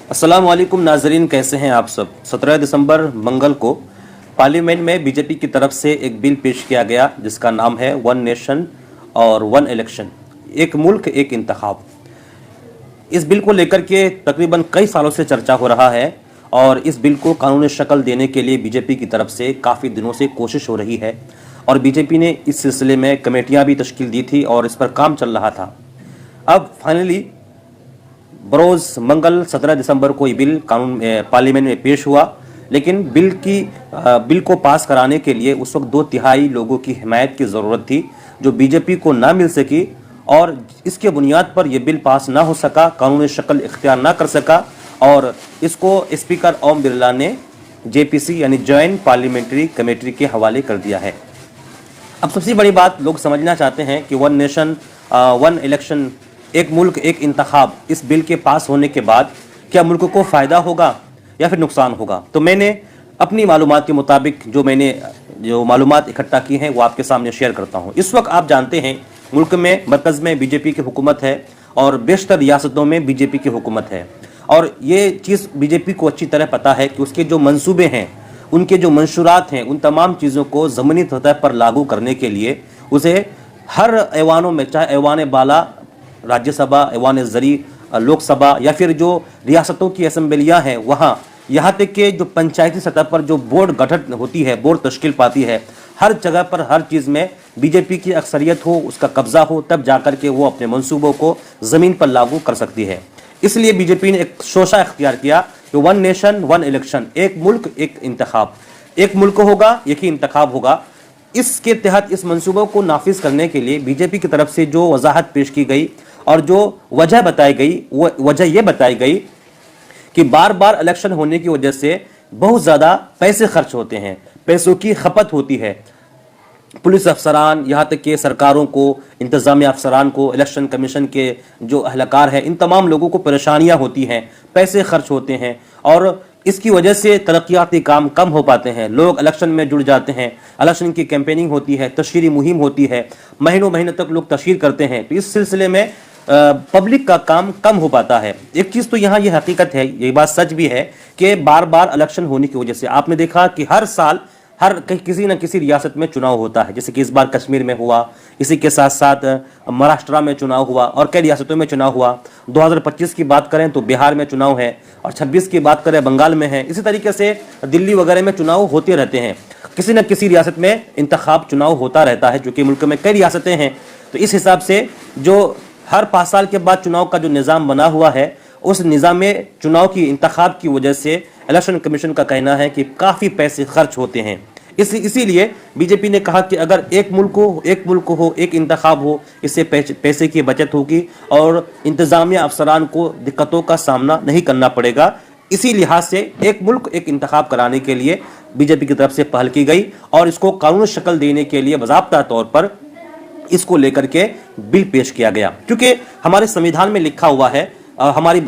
अस्सलाम वालेकुम नाजरीन, कैसे हैं आप सब। 17 दिसंबर मंगल को पार्लियामेंट में बीजेपी की तरफ से एक बिल पेश किया गया जिसका नाम है वन नेशन और वन इलेक्शन, एक मुल्क एक इंतखाब। इस बिल को लेकर के तकरीबन कई सालों से चर्चा हो रहा है और इस बिल को कानूनी शक्ल देने के लिए बीजेपी की तरफ से काफ़ी दिनों से कोशिश हो रही है और बीजेपी ने इस सिलसिले में कमेटियां भी तश्कील दी थी और इस पर काम चल रहा था। अब फाइनली बरोज़ मंगल 17 दिसंबर को ये बिल पार्लियामेंट में पेश हुआ, लेकिन बिल को पास कराने के लिए उस वक्त 2/3 लोगों की हिमायत की ज़रूरत थी, जो बीजेपी को ना मिल सकी और इसके बुनियाद पर यह बिल पास ना हो सका, कानूनी शक्ल इख्तियार ना कर सका और इसको स्पीकर ओम बिरला ने जेपीसी यानी जॉइंट पार्लियामेंट्री कमेटी के हवाले कर दिया है। अब सबसे बड़ी बात लोग समझना चाहते हैं कि वन नेशन वन इलेक्शन, एक मुल्क एक इंतखाब, इस बिल के पास होने के बाद क्या मुल्क को फ़ायदा होगा या फिर नुकसान होगा। तो मैंने अपनी मालूमात के मुताबिक जो मालूमात इकट्ठा की हैं वो आपके सामने शेयर करता हूँ। इस वक्त आप जानते हैं मुल्क में मरकज़ में बीजेपी की हुकूमत है और बेशतर रियासतों में बीजेपी की हुकूमत है और ये चीज़ बीजेपी को अच्छी तरह पता है कि उसके जो मंसूबे हैं, उनके जो मंशूरात हैं, उन तमाम चीज़ों को ज़मीनी सतह पर लागू करने के लिए उसे हर ऐवानों में, चाहे ऐवान बाला राज्यसभा, ऐवान ज़री लोकसभा या फिर जो रियासतों की असम्बलियाँ हैं वहाँ, यहाँ तक कि जो पंचायती सतह पर जो बोर्ड गठन होती है, बोर्ड तश्कील पाती है, हर जगह पर हर चीज़ में बीजेपी की अक्सरियत हो, उसका कब्ज़ा हो, तब जाकर के वो अपने मंसूबों को ज़मीन पर लागू कर सकती है। इसलिए बीजेपी ने एक शोशा इख्तियार किया कि वन नेशन वन इलेक्शन, एक मुल्क एक इंतखाब, एक मुल्क होगा एक ही इंतखाब होगा। इसके तहत इस मंसूबों को नाफिज करने के लिए बीजेपी की तरफ से जो वजाहत पेश की गई और जो वजह बताई गई, वो वजह यह बताई गई कि बार बार इलेक्शन होने की वजह से बहुत ज़्यादा पैसे खर्च होते हैं, पैसों की खपत होती है। पुलिस अफसरान, यहाँ तक कि सरकारों को, इंतज़ामिया अफसरान को, इलेक्शन कमीशन के जो अहलकार हैं, इन तमाम लोगों को परेशानियाँ होती हैं, पैसे खर्च होते हैं और इसकी वजह से तरक्याती काम कम हो पाते हैं। लोग इलेक्शन में जुड़ जाते हैं, इलेक्शन की कैंपेनिंग होती है, तशहीरी मुहिम होती है, महीनों महीने तक लोग तशहीर करते हैं, तो इस सिलसिले में पब्लिक का काम कम हो पाता है। एक चीज़ तो यहाँ ये हकीकत है, ये बात सच भी है कि बार बार इलेक्शन होने की वजह से आपने देखा कि हर साल किसी न किसी रियासत में चुनाव होता है, जैसे कि इस बार कश्मीर में हुआ, इसी के साथ साथ महाराष्ट्र में चुनाव हुआ और कई रियासतों में चुनाव हुआ। 2025 की बात करें तो बिहार में चुनाव है और 26 की बात करें बंगाल में है। इसी तरीके से दिल्ली वगैरह में चुनाव होते रहते हैं, किसी न किसी रियासत में इंतखाब चुनाव होता रहता है, जो कि मुल्क में कई रियासतें हैं। तो इस हिसाब से जो हर 5 साल के बाद चुनाव का जो निज़ाम बना हुआ है, उस निज़ाम में चुनाव की इंतखाब की वजह से इलेक्शन कमीशन का कहना है कि काफ़ी पैसे खर्च होते हैं। इसीलिए बीजेपी ने कहा कि अगर एक मुल्क हो एक इंतखाब हो, इससे पैसे की बचत होगी और इंतज़ामिया अफसरान को दिक्कतों का सामना नहीं करना पड़ेगा। इसी लिहाज से एक मुल्क एक इंतखाब कराने के लिए बीजेपी की तरफ से पहल की गई और इसको कानूनी शक्ल देने के लिए बाज़ाब्ता तौर पर इसको लेकर के बिल पेश किया गया। क्योंकि हमारे संविधान में लिखा हुआ है, हमारी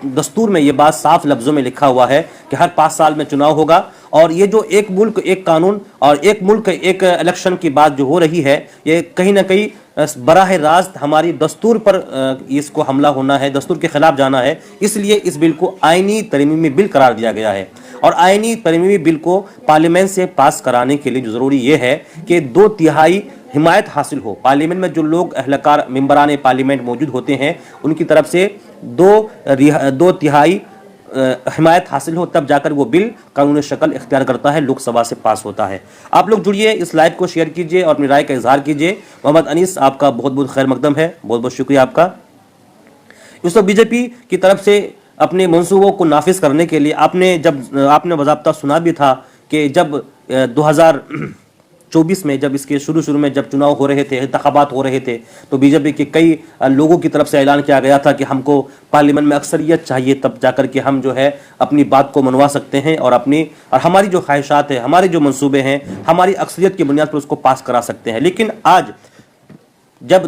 दस्तूर में ये बात साफ लफ्ज़ों में लिखा हुआ है कि हर 5 साल में चुनाव होगा और ये जो एक मुल्क एक कानून और एक मुल्क एक इलेक्शन की बात जो हो रही है, ये कहीं ना कहीं बराह रास्त हमारी दस्तूर पर इसको हमला होना है, दस्तूर के खिलाफ जाना है। इसलिए इस बिल को आईनी तरमीमी बिल करार दिया गया है और आईनी तरमीमी बिल को पार्लियामेंट से पास कराने के लिए जो ज़रूरी ये है कि 2/3 हिमायत हासिल हो। पार्लियामेंट में जो लोग अहलकार मेंबरान पार्लियामेंट मौजूद होते हैं, उनकी तरफ से 2/3 हिमायत हासिल हो, तब जाकर वो बिल कानूनी शक्ल इख्तियार करता है, लोकसभा से पास होता है। आप लोग जुड़िए, इस लाइव को शेयर कीजिए और अपनी राय का इजहार कीजिए। मोहम्मद अनीस, आपका बहुत बहुत खैर मकदम है, बहुत बहुत शुक्रिया आपका। इस वक्त बीजेपी की तरफ से अपने मंसूबों को नाफिज करने के लिए आपने बाज़ाब्ता सुना भी था कि जब 2024 में जब इसके शुरू में जब चुनाव हो रहे थे, इंतखाबात हो रहे थे, तो बीजेपी के कई लोगों की तरफ से ऐलान किया गया था कि हमको पार्लियामेंट में अक्सरियत चाहिए, तब जाकर के हम जो है अपनी बात को मनवा सकते हैं और हमारी जो ख्वाहिशात है, हमारे जो मंसूबे हैं, हमारी अक्सरियत की बुनियाद पर उसको पास करा सकते हैं। लेकिन आज जब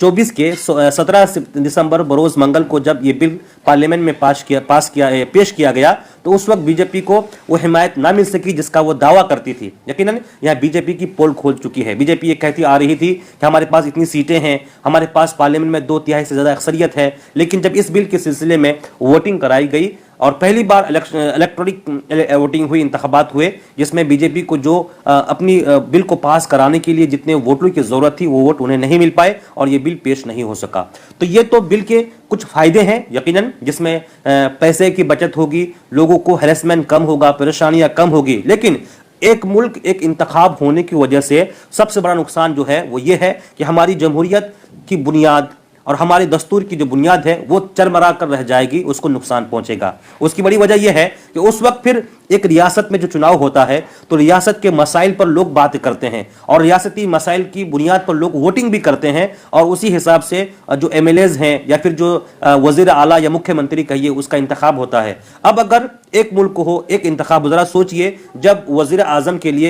2024 के 17 दिसंबर बरोज मंगल को जब ये बिल पार्लियामेंट में पेश किया गया, तो उस वक्त बीजेपी को वो हिमायत ना मिल सकी जिसका वो दावा करती थी। यकीनन यहाँ बीजेपी की पोल खोल चुकी है। बीजेपी ये कहती आ रही थी कि हमारे पास इतनी सीटें हैं, हमारे पास पार्लियामेंट में 2/3 से ज्यादा अक्सरियत है, लेकिन जब इस बिल के सिलसिले में वोटिंग कराई गई और पहली बार इलेक्ट्रॉनिक वोटिंग हुई, इंतखाबात हुए, जिसमें बीजेपी को जो अपनी बिल को पास कराने के लिए जितने वोटों की जरूरत थी वो वोट उन्हें नहीं मिल पाए और ये बिल पेश नहीं हो सका। तो ये तो बिल के कुछ फायदे हैं यकीनन, जिसमें पैसे की बचत होगी, लोगों को हैरेसमेंट कम होगा, परेशानियां कम होगी। लेकिन एक मुल्क एक इंतखाब होने की वजह से सबसे बड़ा नुकसान जो है वो ये है कि हमारी जमहूरियत की बुनियाद और हमारे दस्तूर की जो बुनियाद है वो चरमरा कर रह जाएगी, उसको नुकसान पहुंचेगा। उसकी बड़ी वजह यह है कि उस वक्त फिर एक रियासत में जो चुनाव होता है तो रियासत के मसाइल पर लोग बात करते हैं और रियासती मसाइल की बुनियाद पर लोग वोटिंग भी करते हैं और उसी हिसाब से जो एमएलएज हैं या फिर जो वजीर आला या मुख्यमंत्री कहिए उसका इंतखाब होता है। अब अगर एक मुल्क हो एक इंतखाब, जरा सोचिए जब वजीर आजम के लिए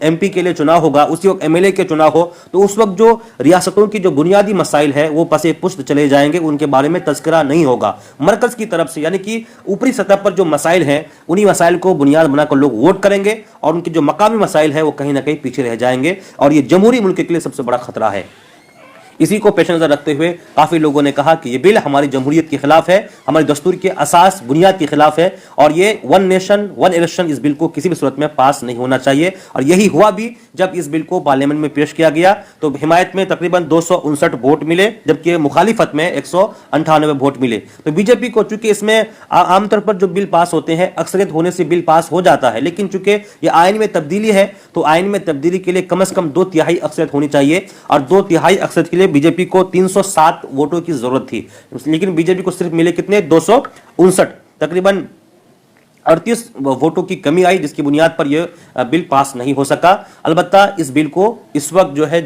एमपी के लिए चुनाव होगा, उसी वक्त एमएलए के चुनाव हो, तो उस वक्त जो रियासतों की जो बुनियादी मसाइल है वो पसे पुष्ट चले जाएंगे, उनके बारे में तस्करा नहीं होगा। मरकज की तरफ से यानी कि ऊपरी सतह पर जो मसाइल हैं उन्हीं मसाइल को बुनियाद बनाकर लोग वोट करेंगे और उनके जो मकामी मसाइल है वो कहीं ना कहीं पीछे रह जाएंगे और ये जमहूरी मुल्क के लिए सबसे बड़ा खतरा है। इसी को पेश नजर रखते हुए काफी लोगों ने कहा कि ये बिल हमारी जमहूरियत के खिलाफ है, हमारे दस्तूर के असास बुनियाद के खिलाफ है और ये वन नेशन वन इलेक्शन इस बिल को किसी भी सूरत में पास नहीं होना चाहिए। और यही हुआ भी जब इस बिल को पार्लियामेंट में पेश किया गया तो हिमायत में तकरीबन 259 वोट मिले, जबकि मुखालिफत में 198 वोट मिले। तो बीजेपी को चूंकि इसमें आमतौर पर जो बिल पास होते हैं अक्सरियत होने से बिल पास हो जाता है, लेकिन चूंकि ये आइन में तब्दीली है तो आइन में तब्दीली के लिए कम से कम 2/3 अक्सरियत होनी चाहिए और 2/3 अक्सरियत के लिए बीजेपी को 307 वोटों की जरूरत थी, लेकिन बीजेपी को सिर्फ मिले कितने 259, तकरीबन 38 वोटों की कमी आई, जिसकी बुनियाद पर यह बिल पास नहीं हो सका। अलबत्ता इस बिल को इस वक्त जो है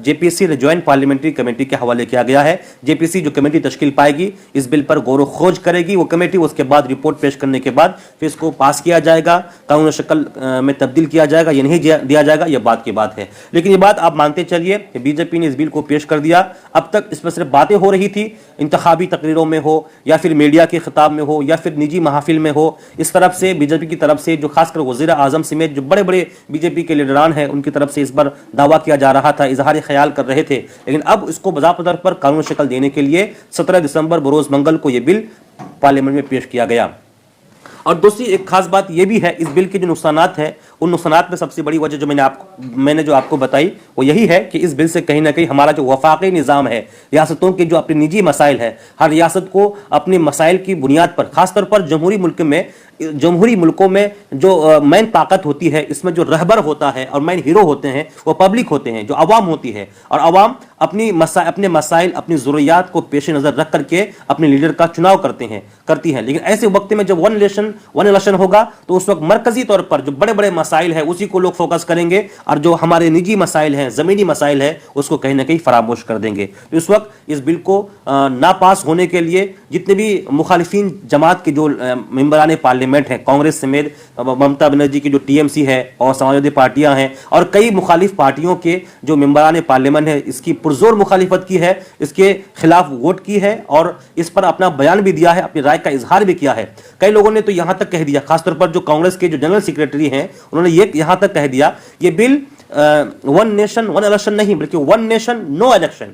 जेपीसी जॉइंट पार्लियामेंट्री कमेटी के हवाले किया गया है। जेपीसी जो कमेटी तश्कील पाएगी इस बिल पर गौर खोज करेगी वो कमेटी, उसके बाद रिपोर्ट पेश करने के बाद फिर इसको पास किया जाएगा, कानूनी शक्ल में तब्दील किया जाएगा या नहीं दिया जाएगा, यह बात की बात है। लेकिन ये बात आप मानते चलिए कि बीजेपी ने इस बिल को पेश कर दिया। अब तक इस पर सिर्फ बातें हो रही थी, इंतखाबी तकरीरों में हो या फिर मीडिया के खिताब में हो या फिर निजी महफिल में हो, इस तरफ से बीजेपी की तरफ से जो खासकर वजीर आजम समेत जो बड़े बड़े बीजेपी के लीडरान हैं उनकी तरफ से इस पर दावा किया जा रहा था, इजहार ख्याल कर रहे थे। लेकिन अब इसको बज़ाहिर पर कानूनी शक्ल देने के लिए 17 दिसंबर बरोज मंगल को यह बिल पार्लियामेंट में पेश किया गया। और दूसरी एक खास बात यह भी है, इस बिल के जो नुकसानात हैं उन नुकसानात में सबसे बड़ी वजह जो मैंने जो आपको बताई वो यही है कि इस बिल से कहीं ना कहीं हमारा जो वफाकी निज़ाम है, रियासतों के जो अपने निजी मसाइल है, हर रियासत को अपने मसाइल की बुनियाद पर, खासतौर पर जमहूरी मुल्कों में जो मेन ताकत होती है, इसमें जो रहबर होता है और मेन हीरो होते हैं वो पब्लिक होते हैं, जो अवाम होती है। और अवाम अपने मसाइल अपनी ज़रूरियात को पेश नज़र रख करके अपने लीडर का चुनाव करती हैं। लेकिन ऐसे वक्त में जब वन नेशन वन इलेक्शन होगा तो उस वक्त मरकजी तौर पर जो बड़े बड़े मसाइल है उसी को लोग फोकस करेंगे और जो हमारे निजी मसाइल हैं, ज़मीनी मसाइल है, उसको कहीं ना कहीं फरामोश कर देंगे। तो इस वक्त इस बिल को ना पास होने के लिए जितने भी मुखालिफिन जमात के जो मेंबरान पार्लियामेंट हैं, कांग्रेस समेत ममता बनर्जी की जो टीएमसी है और समाजवादी पार्टियां हैं और कई मुखालिफ पार्टियों के जो मेंबरान पार्लियामेंट है, इसकी पुरजोर मुखालिफत की है, इसके खिलाफ वोट की है और इस पर अपना बयान भी दिया है, अपनी राय का इजहार भी किया है। कई लोगों ने तो यहां तक कह दिया, खासतौर पर जो कांग्रेस के जो जनरल सेक्रेटरी हैं उन्होंने ये यहां तक कह दिया ये bill one nation one election नहीं बल्कि वन नेशन नो इलेक्शन।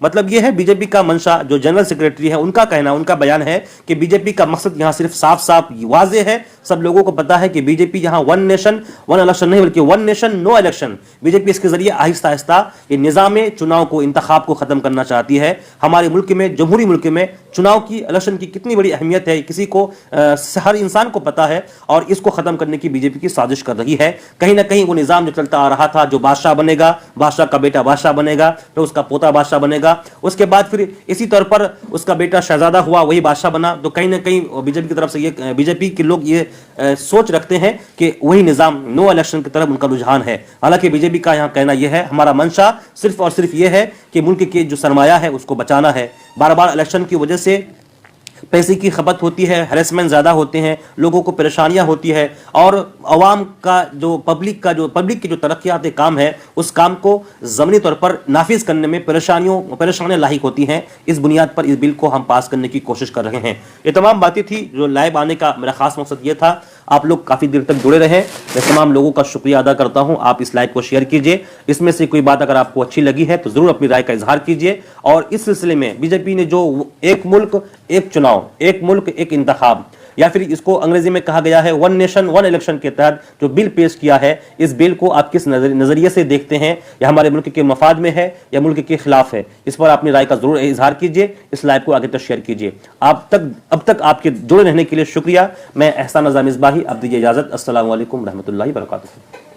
मतलब यह है बीजेपी का मंशा, जो जनरल सेक्रेटरी है उनका कहना, उनका बयान है कि बीजेपी का मकसद यहां सिर्फ साफ साफ वाज़ेह है, सब लोगों को पता है कि बीजेपी यहां वन नेशन वन इलेक्शन नहीं बल्कि one nation no election. BJP इसके जरिए आहिस्ता आहिस्ता ये निज़ाम चुनाव को, इंतखाब को खत्म करना चाहती है। हमारे मुल्क में, जमहूरी मुल्क में चुनाव की, इलेक्शन की कितनी बड़ी अहमियत है किसी को, हर इंसान को पता है और इसको खत्म करने की बीजेपी की साजिश कर रही है। कहीं ना कहीं वो निज़ाम जो चलता आ रहा था, जो बादशाह बनेगा, बादशाह का बेटा बादशाह बनेगा, तो उसका पोता बादशाह बनेगा, उसके बाद फिर इसी तौर पर उसका बेटा शहजादा हुआ, वही बादशाह बना। तो कहीं ना कहीं बीजेपी की तरफ से ये, बीजेपी के लोग ये सोच रखते हैं कि वही निज़ाम नो इलेक्शन की तरफ उनका रुझान है। हालांकि बीजेपी का यहाँ कहना यह है, हमारा मंशा सिर्फ और सिर्फ ये है कि मुल्क के जो सरमाया है उसको बचाना है। बार बार इलेक्शन की वजह से پیسے کی کھپت ہوتی ہے، ہریسمنٹ زیادہ ہوتے ہیں، لوگوں کو پریشانیاں ہوتی ہے، اور عوام کا جو پبلک کے جو ترقیاتی کام ہے اس کام کو ضمنی طور پر نافذ کرنے میں پریشانیاں لاحق ہوتی ہیں۔ اس بنیاد پر اس بل کو ہم پاس کرنے کی کوشش کر رہے ہیں۔ یہ تمام باتیں تھی جو لائیو آنے کا میرا خاص مقصد یہ تھا۔ آپ لوگ کافی دیر تک جڑے رہے، میں تمام لوگوں کا شکریہ ادا کرتا ہوں۔ آپ اس لائیو کو شیئر کیجئے، اس میں سے کوئی بات اگر آپ کو اچھی لگی ہے تو ضرور اپنی رائے کا اظہار کیجئے۔ اور اس سلسلے میں بی جے پی نے جو ایک ملک ایک چناؤ، ایک ملک ایک انتخاب، یا پھر اس کو انگریزی میں کہا گیا ہے ون نیشن ون الیکشن کے تحت جو بل پیش کیا ہے، اس بل کو آپ کس نظریے سے دیکھتے ہیں؟ یا ہمارے ملک کے مفاد میں ہے یا ملک کے خلاف ہے؟ اس پر اپنی رائے کا ضرور اظہار کیجئے، اس لائیو کو آگے تک شیئر کیجئے۔ اب تک آپ کے جڑے رہنے کے لیے شکریہ۔ میں احسان رضا مصباحی، اب دیجیے اجازت۔ السلام علیکم ورحمۃ اللہ وبرکاتہ۔